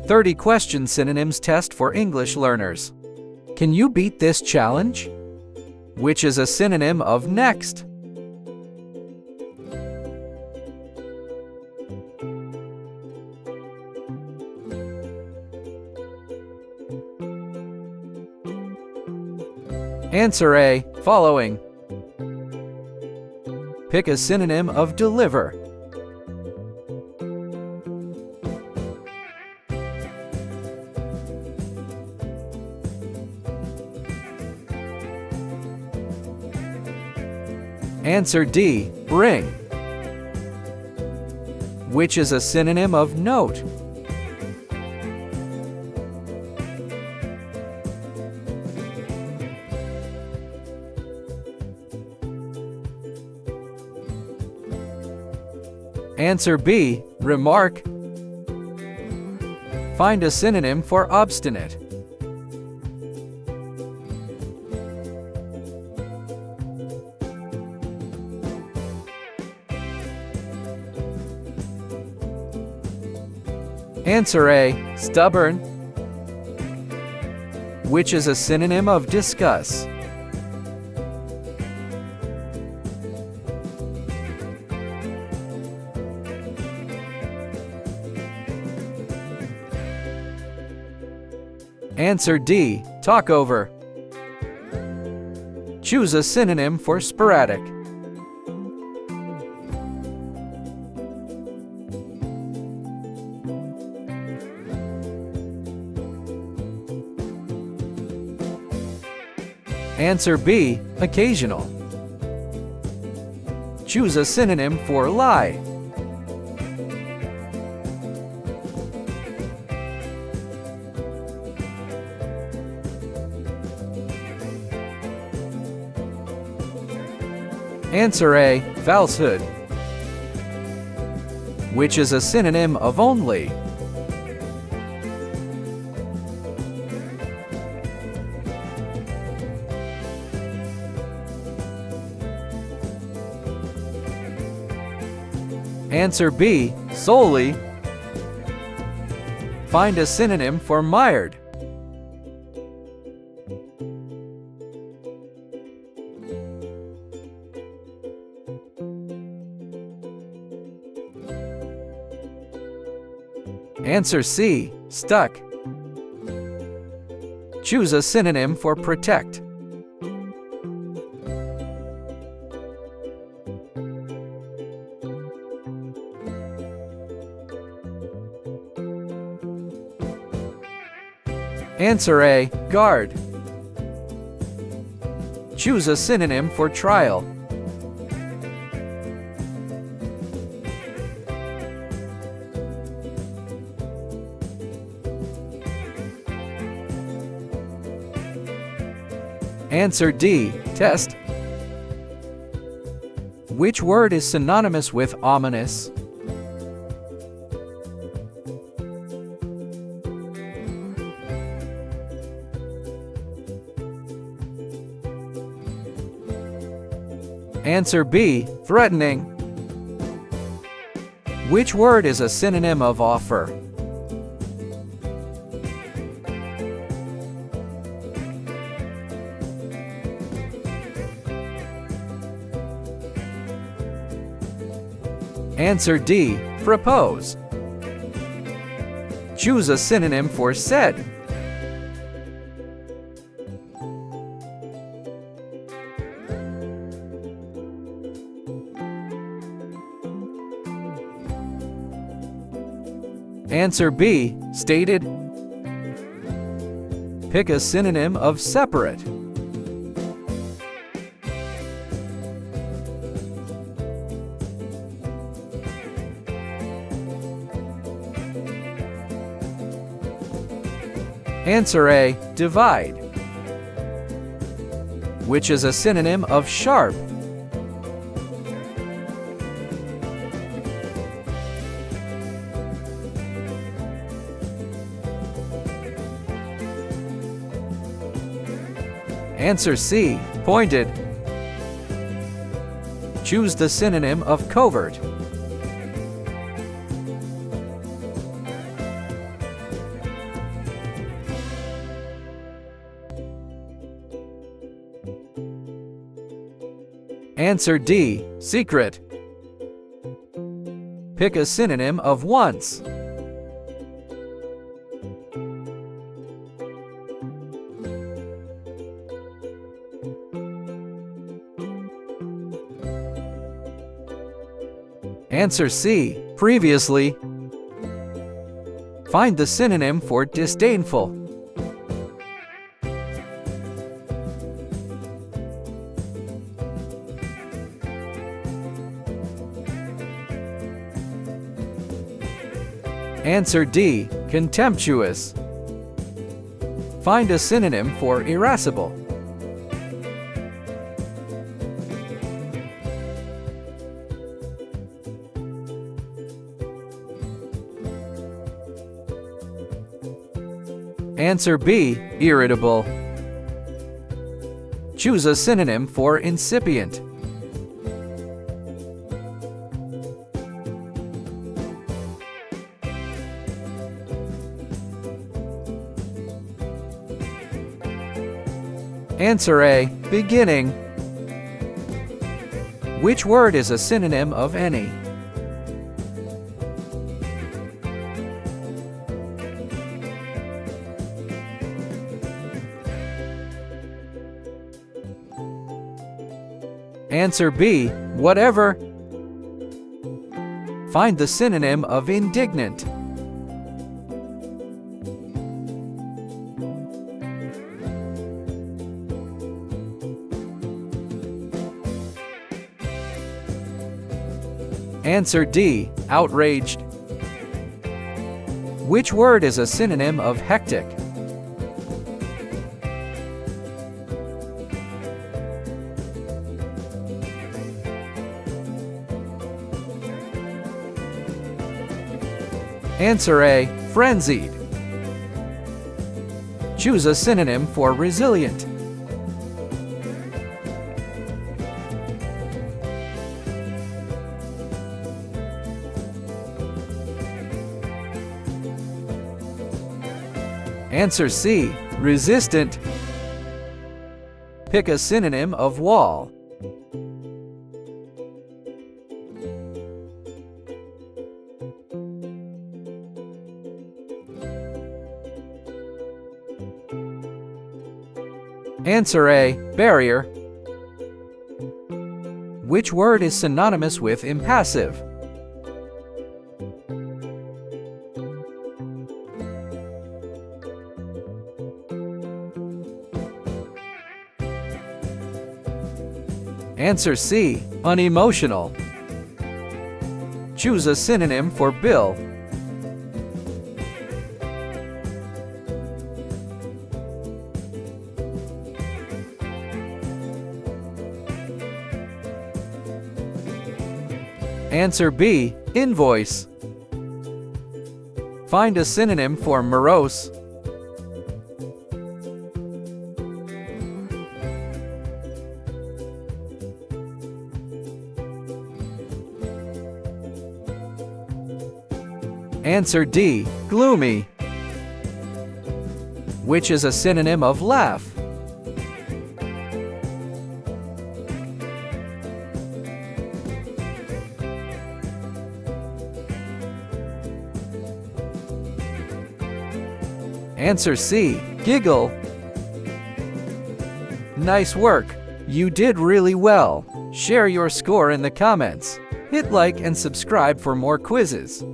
30-question synonyms test for English learners. Can you beat this challenge? Which is a synonym of next? Answer A. Following. Pick a synonym of deliver. Answer D. Bring. Which is a synonym of note? Answer B. Remark. Find a synonym for obstinate. Answer A. Stubborn. Which is a synonym of discuss? Answer D. Talk over. Choose a synonym for sporadic. Answer B. Occasional. Choose a synonym for lie. Answer A. Falsehood. Which is a synonym of only? Answer B. Solely. Find a synonym for mired. Answer C. Stuck. Choose a synonym for protect. Answer A. Guard. Choose a synonym for trial. Answer D. Test. Which word is synonymous with ominous? Answer B. Threatening. Which word is a synonym of offer? Answer D. Propose. Choose a synonym for said. Answer B. Stated. Pick a synonym of separate. Answer A. Divide. Which is a synonym of sharp? Answer C. Pointed. Choose the synonym of covert. Answer D. Secret. Pick a synonym of once. Answer C. Previously. Find the synonym for disdainful. Answer D. Contemptuous. Find a synonym for irascible. Answer B. Irritable. Choose a synonym for incipient. Answer A. Beginning. Which word is a synonym of any? Answer B. Whatever. Find the synonym of indignant. Answer D. Outraged. Which word is a synonym of hectic? Answer A. Frenzied. Choose a synonym for resilient. Answer C. Resistant. Pick a synonym of wall. Answer A. Barrier. Which word is synonymous with impassive? Answer C. Unemotional. Choose a synonym for bill. Answer B. Invoice. Find a synonym for morose. Answer D. Gloomy. Which is a synonym of laugh? Answer C. Giggle. Nice work! You did really well. Share your score in the comments. Hit like and subscribe for more quizzes.